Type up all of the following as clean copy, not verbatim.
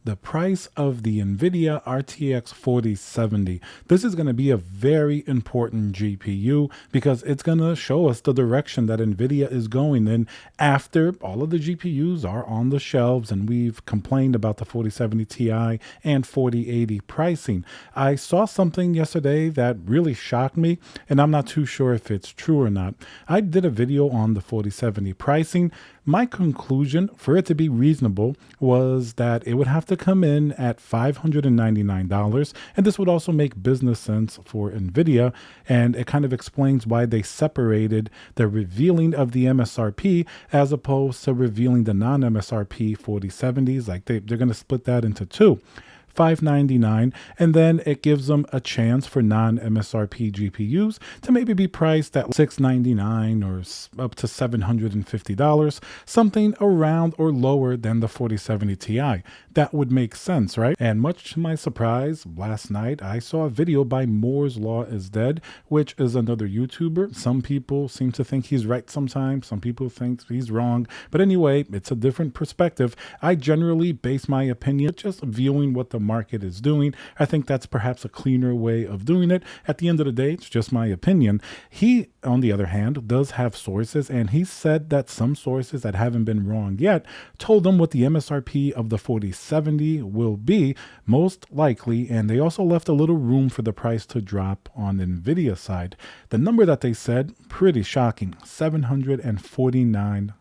the price of the NVIDIA RTX 4070. This is going to be a very important GPU because it's going to show us the direction that NVIDIA is going in after all of the GPUs are on the shelves and we've complained about the 4070 Ti and 4080 pricing. I saw something yesterday that really shocked me, and I'm not too sure if it's true or not. I did a video on the 4070 pricing. My conclusion for it to be reasonable was that it would have to come in at $599, and this would also make business sense for NVIDIA, and it kind of explains why they separated the revealing of the MSRP as opposed to revealing the non-MSRP 4070s. Like they're going to split that into two. $599, and then it gives them a chance for non-MSRP GPUs to maybe be priced at $699 or up to $750, something around or lower than the 4070 Ti. That would make sense, right? And much to my surprise, last night I saw a video by Moore's Law is Dead, which is another YouTuber. Some people seem to think he's right sometimes, some people think he's wrong, but anyway, it's a different perspective. I generally base my opinion just viewing what the market is doing. I think that's perhaps a cleaner way of doing it. At the end of the day, it's just my opinion. He, on the other hand, does have sources, and he said that some sources that haven't been wrong yet told him what the MSRP of the 4070 will be, most likely, and they also left a little room for the price to drop on NVIDIA side. The number that they said, pretty shocking, $749.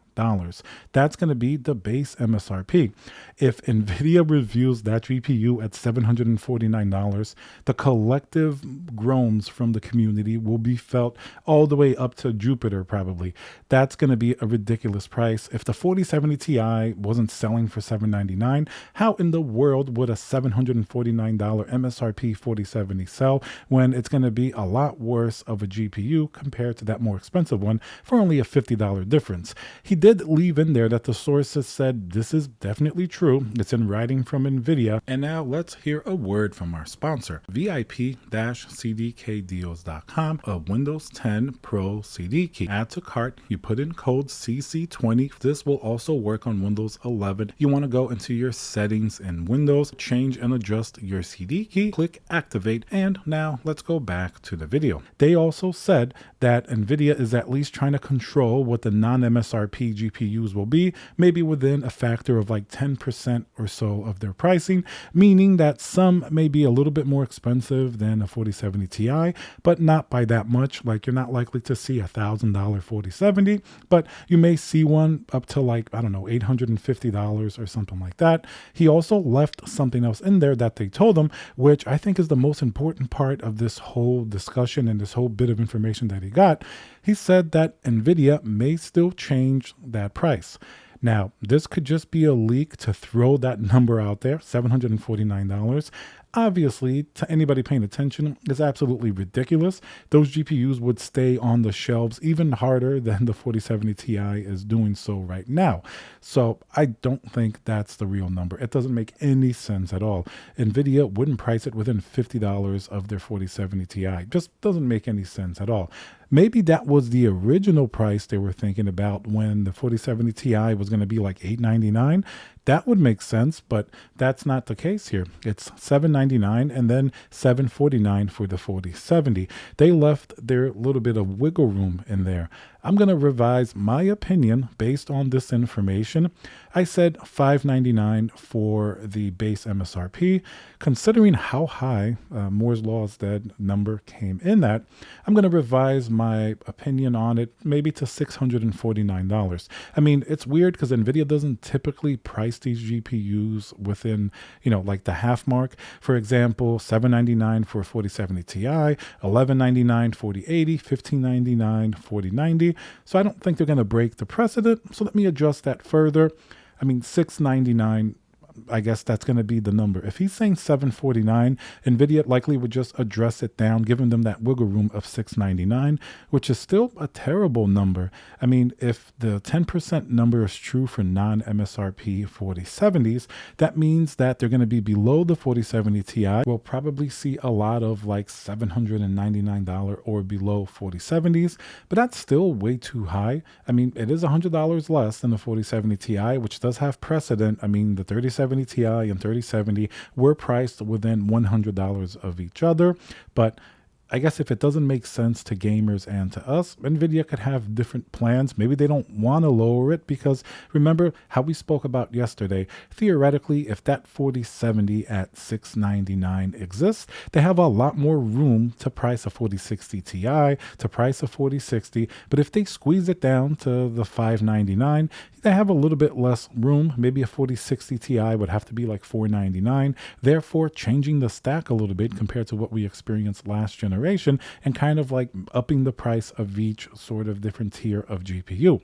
That's going to be the base MSRP. If NVIDIA reveals that GPU at $749, the collective groans from the community will be felt all the way up to Jupiter probably. That's going to be a ridiculous price. If the 4070 Ti wasn't selling for $799, how in the world would a $749 MSRP 4070 sell when it's going to be a lot worse of a GPU compared to that more expensive one for only a $50 difference? He did leave in there that the sources said this is definitely true. It's in writing from NVIDIA. And now let's hear a word from our sponsor, VIP-CDKdeals.com, a Windows 10 Pro CD key. Add to cart, you put in code CC20. This will also work on Windows 11. You want to go into your settings in Windows, change and adjust your CD key, click activate, and now let's go back to the video. They also said that NVIDIA is at least trying to control what the non-MSRP GPUs will be, maybe within a factor of like 10% or so of their pricing, meaning that some may be a little bit more expensive than a 4070 Ti, but not by that much. Like you're not likely to see $1,000 4070, but you may see one up to like, I don't know, $850 or something like that. He also left something else in there that they told him, which I think is the most important part of this whole discussion and this whole bit of information that he got. He said that NVIDIA may still change that price. Now, this could just be a leak to throw that number out there, $749. Obviously, to anybody paying attention, it's absolutely ridiculous. Those GPUs would stay on the shelves even harder than the 4070 Ti is doing so right now. So I don't think that's the real number. It doesn't make any sense at all. NVIDIA wouldn't price it within $50 of their 4070 Ti. Just doesn't make any sense at all. Maybe that was the original price they were thinking about when the 4070 Ti was going to be like $899. That would make sense, but that's not the case here. It's $799 and then $749 for the 4070. They left their little bit of wiggle room in there. I'm going to revise my opinion based on this information. I said $599 for the base MSRP. Considering how high Moore's Law is Dead number came in at, I'm going to revise my opinion on it maybe to $649. I mean, it's weird because NVIDIA doesn't typically price these GPUs within, like the half mark. For example, $799 for a 4070 Ti, $1199 4080, $1599 4090. So I don't think they're going to break the precedent. So let me adjust that further. I mean, $699, I guess that's going to be the number. If he's saying $749, NVIDIA likely would just address it down, giving them that wiggle room of $699, which is still a terrible number. I mean, if the 10% number is true for non-MSRP 4070s, that means that they're going to be below the 4070 Ti. We'll probably see a lot of like $799 or below 4070s, but that's still way too high. I mean, it is $100 less than the 4070 Ti, which does have precedent. I mean, the 3070 4070 Ti and 3070 were priced within $100 of each other, but I guess if it doesn't make sense to gamers and to us, NVIDIA could have different plans. Maybe they don't want to lower it because remember how we spoke about yesterday. Theoretically, if that 4070 at $699 exists, they have a lot more room to price a 4060 Ti, to price a 4060. But if they squeeze it down to the $599, they have a little bit less room. Maybe a 4060 Ti would have to be like $499, therefore changing the stack a little bit compared to what we experienced last generation and kind of like upping the price of each sort of different tier of GPU.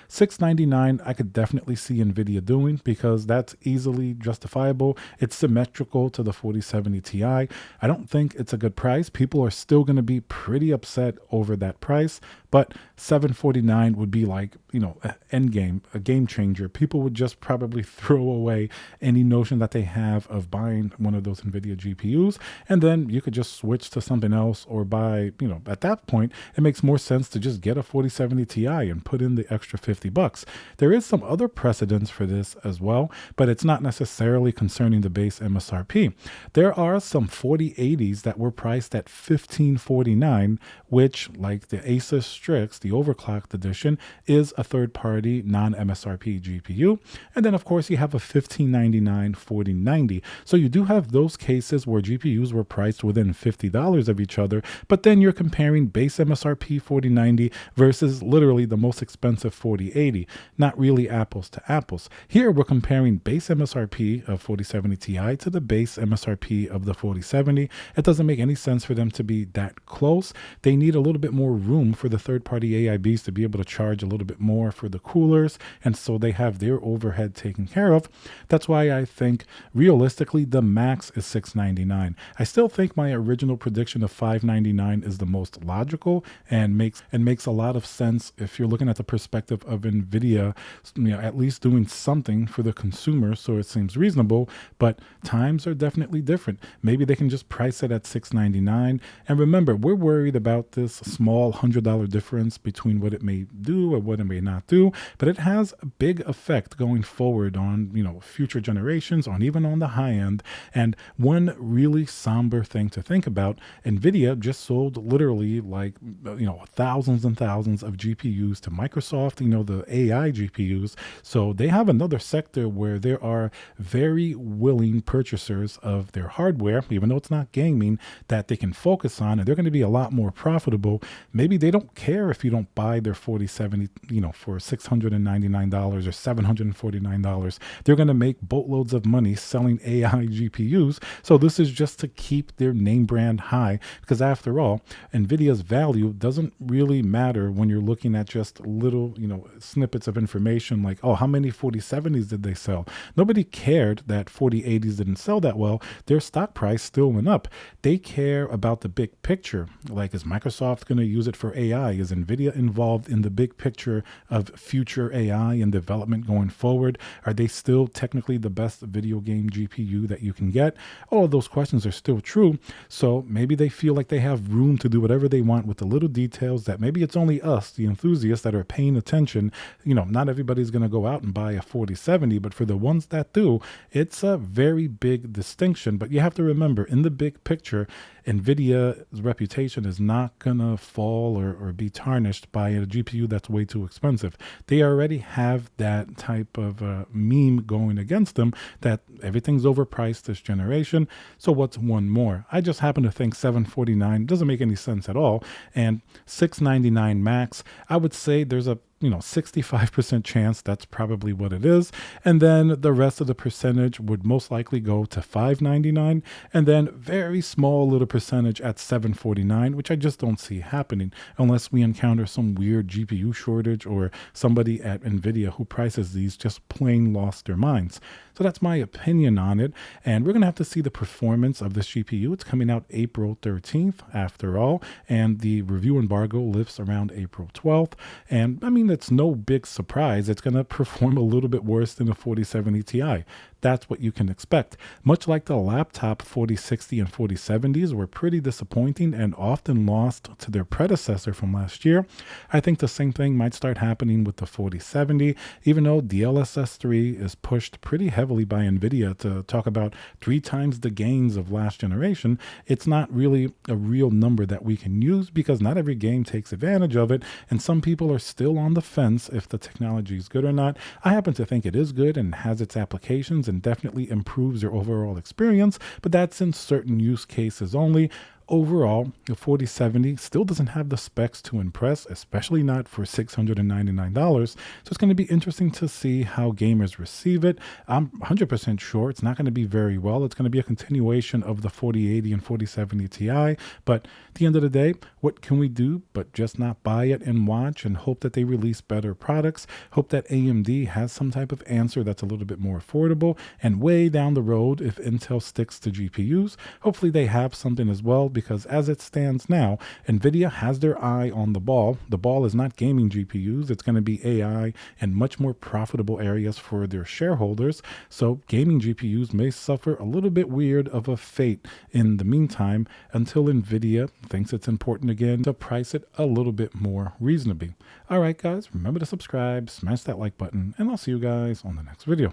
$699 I could definitely see NVIDIA doing because that's easily justifiable. It's symmetrical to the 4070 Ti. I don't think it's a good price. People are still going to be pretty upset over that price, but $749 would be like, you know, an end game, a game changer. People would just probably throw away any notion that they have of buying one of those NVIDIA GPUs. And then you could just switch to something else or buy, you know, at that point, it makes more sense to just get a 4070 Ti and put in the extra $50. There is some other precedence for this as well, but it's not necessarily concerning the base MSRP. There are some 4080s that were priced at $1549, which, like the Asus Strix, the overclocked edition, is a third-party non-MSRP GPU. And then, of course, you have a $1599 4090. So you do have those cases where GPUs were priced within $50 of each other, but then you're comparing base MSRP 4090 versus literally the most expensive 4080. Not really apples to apples. Here, we're comparing base MSRP of 4070 Ti to the base MSRP of the 4070. It doesn't make any sense for them to be that close. They need a little bit more room for the third-party AIBs to be able to charge a little bit more for the coolers, and so they have their overhead taken care of. That's why I think realistically the max is $699. I still think my original prediction of $599 is the most logical and makes a lot of sense if you're looking at the perspective of NVIDIA, you know, at least doing something for the consumer, so it seems reasonable. But times are definitely different. Maybe they can just price it at $699. And remember, we're worried about this small $100 difference between what it may do or what it may not do, but it has a big effect going forward on, you know, future generations, on even on the high end. And one really somber thing to think about, NVIDIA just sold literally like, you know, thousands and thousands of GPUs to Microsoft, you know, the AI GPUs. So they have another sector where there are very willing purchasers of their hardware, even though it's not gaming, that they can focus on, and they're going to be a lot more profitable. Maybe they don't care if you don't buy their 4070, you know, for $699 or $749. They're going to make boatloads of money selling AI GPUs. So this is just to keep their name brand high, because after all, NVIDIA's value doesn't really matter when you're looking at just little, you know, snippets of information like, oh, how many 4070s did they sell? Nobody cared that 4080s didn't sell that well. Their stock price still went up. They care about the big picture. Like, is Microsoft going to use it for AI? Is NVIDIA involved in the big picture of future AI and development going forward? Are they still technically the best video game GPU that you can get? All of those questions are still true. So maybe they feel like they have room to do whatever they want with the little details that maybe it's only us, the enthusiasts, that are paying attention. You know, not everybody's going to go out and buy a 4070, but for the ones that do, it's a very big distinction. But you have to remember, in the big picture, NVIDIA's reputation is not going to fall or be tarnished by a GPU that's way too expensive. They already have that type of meme going against them that everything's overpriced this generation. So what's one more? I just happen to think $749 doesn't make any sense at all. And $699 max, I would say there's a 65% chance that's probably what it is. And then the rest of the percentage would most likely go to $599, and then very small little percentage at $749, which I just don't see happening unless we encounter some weird GPU shortage or somebody at NVIDIA who prices these just plain lost their minds. So that's my opinion on it. And we're going to have to see the performance of this GPU. It's coming out April 13th after all, and the review embargo lifts around April 12th. And I mean, it's no big surprise. It's going to perform a little bit worse than a 4070 Ti. that's what you can expect. Much like the laptop 4060 and 4070s were pretty disappointing and often lost to their predecessor from last year, I think the same thing might start happening with the 4070, even though DLSS 3 is pushed pretty heavily by NVIDIA to talk about 3 times the gains of last generation. It's not really a real number that we can use because not every game takes advantage of it, and some people are still on the fence if the technology is good or not. I happen to think it is good and has its applications and definitely improves your overall experience, but that's in certain use cases only. Overall, the 4070 still doesn't have the specs to impress, especially not for $699. So it's going to be interesting to see how gamers receive it. I'm 100% sure it's not going to be very well. It's going to be a continuation of the 4080 and 4070 Ti. But at the end of the day, what can we do but just not buy it and watch and hope that they release better products? Hope that AMD has some type of answer that's a little bit more affordable. And way down the road, if Intel sticks to GPUs, hopefully they have something as well, because as it stands now, NVIDIA has their eye on the ball. The ball is not gaming GPUs. It's going to be AI and much more profitable areas for their shareholders. So gaming GPUs may suffer a little bit weird of a fate in the meantime until NVIDIA thinks it's important again to price it a little bit more reasonably. All right, guys, remember to subscribe, smash that like button, and I'll see you guys on the next video.